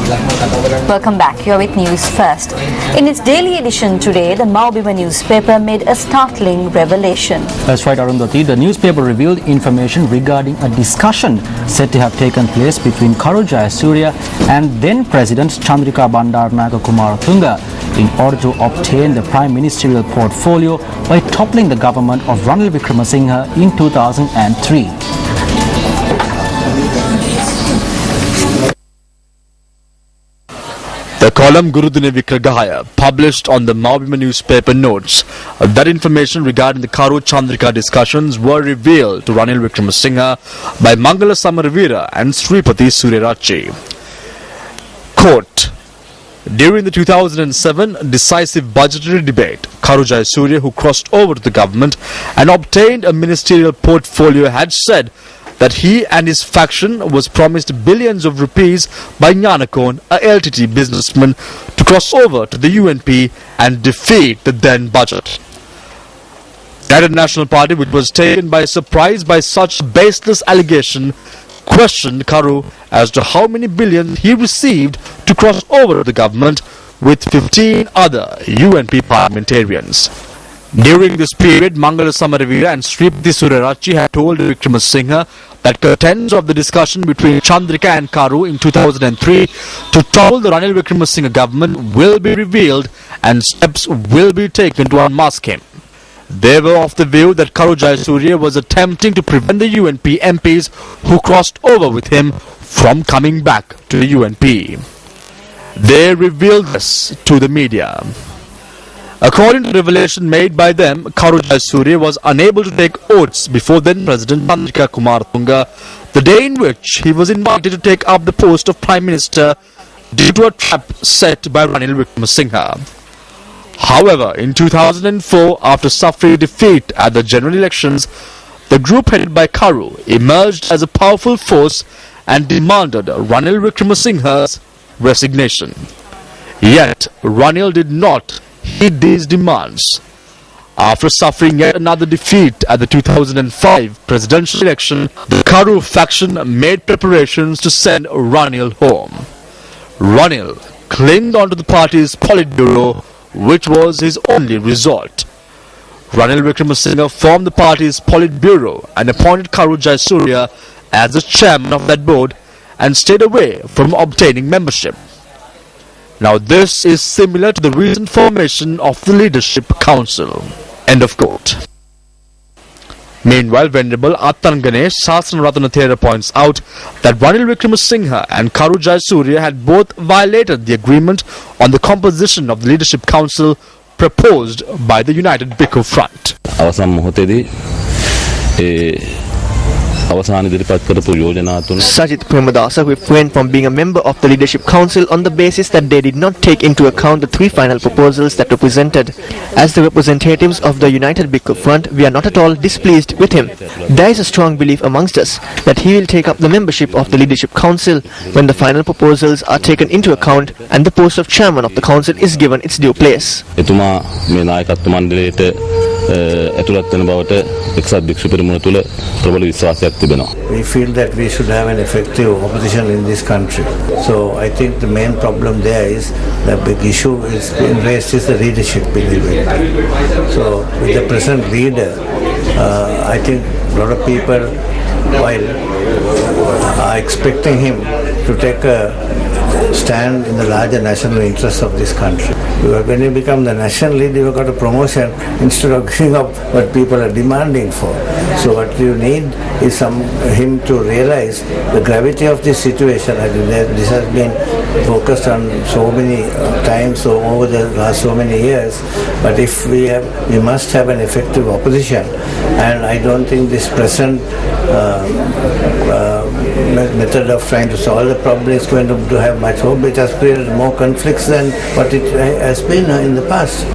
Welcome back. You're with News First. In its daily edition today, the Maubima newspaper made a startling revelation. That's right, Arundhati. The newspaper revealed information regarding a discussion said to have taken place between Karu Jayasuriya and then President Chandrika Bandaranaike Kumaratunga in order to obtain the prime ministerial portfolio by toppling the government of Ranil Wickremesinghe in 2003. The column Gurudune Vikragahaya published on the Maubima newspaper notes that information regarding the Karu Chandrika discussions were revealed to Ranil Wickremesinghe by Mangala Samaravira and Sripati Surerachi. Quote, during the 2007 decisive budgetary debate, Karu Jayasuriya, who crossed over to the government and obtained a ministerial portfolio, had said that he and his faction was promised billions of rupees by Nyanakon, a LTT businessman, to cross over to the UNP and defeat the then budget. That National Party, which was taken by surprise by such baseless allegation, questioned Karu as to how many billions he received to cross over to the government with 15 other UNP parliamentarians. During this period, Mangala Samaravira and Sripati Surerachi had told Wickremesinghe that contents of the discussion between Chandrika and Karu in 2003 to topple the Ranil Wickremesinghe government will be revealed and steps will be taken to unmask him. They were of the view that Karu Jayasuriya was attempting to prevent the UNP MPs who crossed over with him from coming back to the UNP. They revealed this to the media. According to the revelation made by them, Karu Jayasuriya was unable to take oaths before then President Chandrika Kumaratunga the day in which he was invited to take up the post of Prime Minister due to a trap set by Ranil Wickremesinghe. However, in 2004, after suffering defeat at the general elections, the group headed by Karu emerged as a powerful force and demanded Ranil Wickremesinghe's resignation. Yet, Ranil did not heed these demands. After suffering yet another defeat at the 2005 presidential election, the Karu faction made preparations to send Ranil home. Ranil clinged onto the party's Politburo, which was his only resort. Ranil Wickremesinghe formed the party's Politburo and appointed Karu Jayasuriya as the chairman of that board and stayed away from obtaining membership. Now this is similar to the recent formation of the Leadership Council. End of quote. Meanwhile, Venerable Attan Ganesh Sasanaratanathera points out that Ranil Wickremesinghe and Karu Jayasuriya had both violated the agreement on the composition of the Leadership Council proposed by the United Bhikkhu Front. Sajith Premadasa refrained from being a member of the Leadership Council on the basis that they did not take into account the three final proposals that were presented. As the representatives of the United Bhikkhu Front, we are not at all displeased with him. There is a strong belief amongst us that he will take up the membership of the Leadership Council when the final proposals are taken into account and the post of chairman of the council is given its due place. We feel that we should have an effective opposition in this country. So I think the main problem there is the big issue is being raised is the leadership in the UNP. So with the present leader, I think a lot of people are expecting him to take a stand in the larger national interests of this country. When you become the national leader, you got a promotion instead of giving up what people are demanding for. So what you need is him to realize the gravity of this situation. I mean, this has been focused on so many times over the last so many years. But if we must have an effective opposition, and I don't think this present method of trying to solve the problem is going to have much hope. It has created more conflicts than what it has been in the past.